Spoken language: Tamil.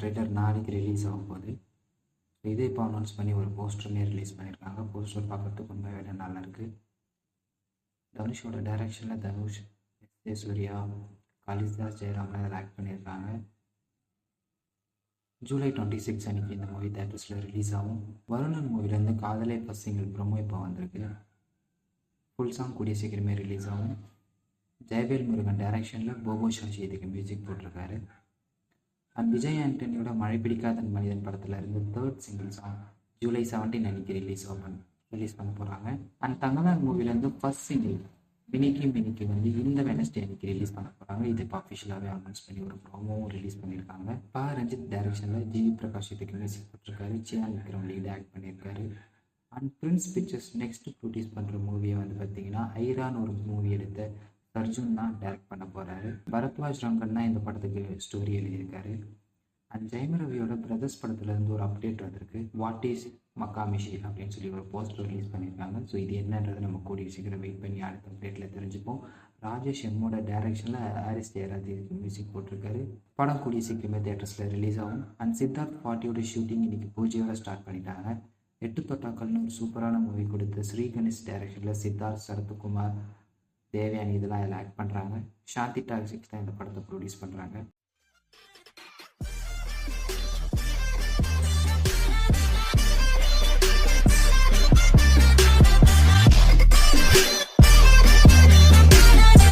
ட்ரெய்லர் நாளைக்கு ரிலீஸ் ஆக போகுது. இது இப்போ அனௌன்ஸ் பண்ணி ஒரு போஸ்டருமே ரிலீஸ் பண்ணியிருக்காங்க. போஸ்டர் பார்க்கறதுக்கு உண்மையாகவே நல்லா இருக்குது. தனுஷோட டைரக்ஷனில் தனுஷ், எஸ். ஏ. சூர்யா, காளிதாஸ் ஜெயராமன் அதில் ஆக்ட் பண்ணியிருக்காங்க. ஜூலை 26 அன்றைக்கி இந்த மூவி தேட்டர்ஸில் ரிலீஸ் ஆகும். வருணன் மூவிலேருந்து காதலே ஃபர்ஸ்ட் சிங்கிள் ப்ரோமோ இப்போ வந்திருக்கு. ஃபுல் சாங் கூடிய சீக்கிரமே ரிலீஸ் ஆகும். ஜெயவேல் முருகன் டைரக்ஷனில் போபோ ஷாஷி இதுக்கு மியூசிக் போட்டிருக்காரு. அண்ட் விஜய் ஆண்டனியோட மழை பிடிக்காத மனிதன் படத்தில் இருந்து தேர்ட் சிங்கிள் சாங் ஜூலை 17 அன்றைக்கி ரிலீஸ் பண்ண போகிறாங்க. அண்ட் தங்கலான் மூவிலேருந்து ஃபர்ஸ்ட் சிங்கிள் மினிக்கு வந்து இந்த வெனஸ்டே அன்றைக்கி ரிலீஸ் பண்ண போகிறாங்க. இது இப்போ அஃபிஷியலாகவே அனௌன்ஸ் பண்ணி ஒரு ப்ரோமோவும் ரிலீஸ் பண்ணியிருக்காங்க. ரஞ்சித் டைரக்ஷனில் ஜி பிரகாஷ் இதுக்கு மியூசிக் போட்டிருக்காரு. சியான் விக்ரம் லீட் ஆக்ட் பண்ணியிருக்காரு. And Prince pictures next produce பண்ணுற மூவியை வந்து பார்த்திங்கன்னா ஐரான்னு ஒரு மூவி எடுத்த அர்ஜுன் தான் டைரக்ட் பண்ண போகிறாரு. பரத்வாஜ் ரங்கன் தான் இந்த படத்துக்கு ஸ்டோரி எழுதியிருக்காரு. அண்ட் ஜெயம் ரவியோட பிரதர்ஸ் படத்துலேருந்து ஒரு அப்டேட் வந்திருக்கு. வாட் இஸ் மக்காமிஷி அப்படின்னு சொல்லி ஒரு போஸ்டர் ரிலீஸ் பண்ணியிருக்காங்க. ஸோ இது என்னன்றது நம்ம கூடிய சீக்கிரம் வெயிட் பண்ணி அடுத்த அப்டேட்டில் தெரிஞ்சுப்போம். ராஜேஷ் எம்மோட டைரக்ஷனில் ஹாரிஸ் ஜெயராஜ் இதுக்கு மியூசிக் போட்டிருக்காரு. படம் கூடிய சீக்கிரமே தேட்டர்ஸில் ரிலீஸ் ஆகும். அண்ட் சித்தார்த் 40யோட ஷூட்டிங் இன்றைக்கி பூஜையோட ஸ்டார்ட் பண்ணிட்டாங்க. 8 தொட்டாக்கள்னு ஒரு சூப்பரான மூவி கொடுத்த ஸ்ரீ கணேஷ் டைரக்ஷனில் சித்தார்த், சரத்குமார், தேவயானி இதெல்லாம் இதில் ஆக்ட் பண்ணுறாங்க. சாந்தி டாக்ஸிக்ஸ் தான் இந்த படத்தை ப்ரொடியூஸ் பண்ணுறாங்க.